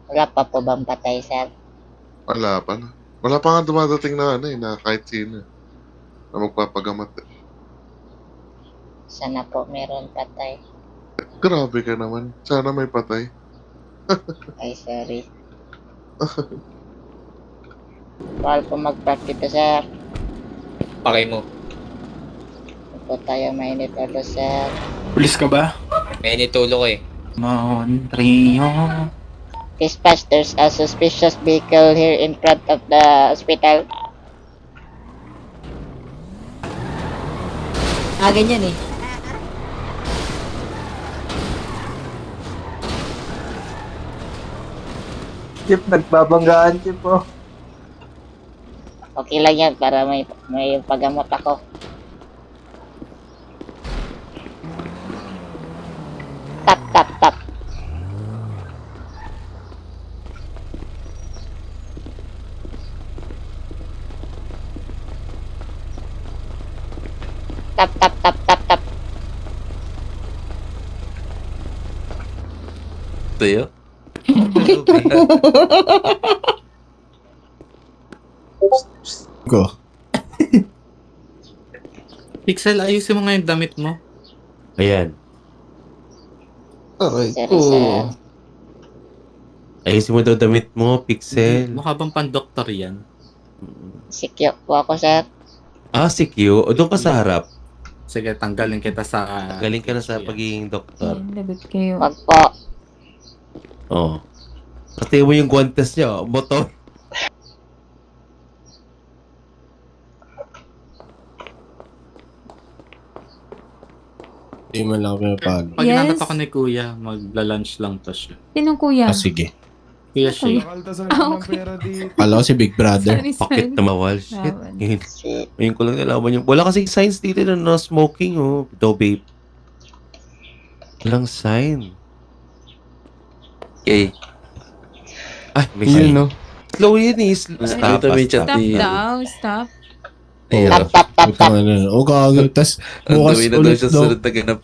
Wala pa po bang patay, sir? Wala pa na. Wala pa nga dumadating na na kahit sino na magpapagamot. Sana po meron patay. Grabe ka naman. Sana may patay. Ay, sorry. Bawal po mag-park dito, sir. Pakay mo. Huwag po tayo mainit ulo, sir. Pulis ka ba? May nitulo ko eh. Montreal. Dispatch, there's a suspicious vehicle here in front of the hospital. Ganyan eh. Chip, nagbabanggaan, Chip, oh. Okay lang yan para may paggamot ako. Tap, tap, tap. Tap, tap, tap, tap, tap. Sa'yo? Go. Pixel, ayusin mo nga yung damit mo. Ayan. Okay. Sorry, sir. Ayusin mo daw damit mo, Pixel. Mukha bang pan-doktor yan? Sikyo po ako, sir. Ah, si Q. O, doon ka sa harap. Sige, tanggalin kita sa... Galing ka na sa pagiging doktor. Lagot kayo. Wag po. Oo. Pati mo yung guantes niya, motor. Hindi man lang pinapalo. Pag Yes. nanat ako ni Kuya, magla-lunch lang to siya. Sinong kuya? Sige. Kuya siya. Okay. Kala ko si Big Brother. Sorry, Pakit sorry. na mawal. Shit. Laban. Ngayon, Si ngayon ko lang nalaman yung... Wala kasing signs dito na no smoking, oh. No vape. Walang sign. Okay. Ay, may sign. Yun, no? Slow yun eh. Stop, Dito may chat Stop ni- daw, stop. tap, tap, tap, tap. O gago. Tas bukas Ang dumi na daw ulit siya daw. sunod na ganap.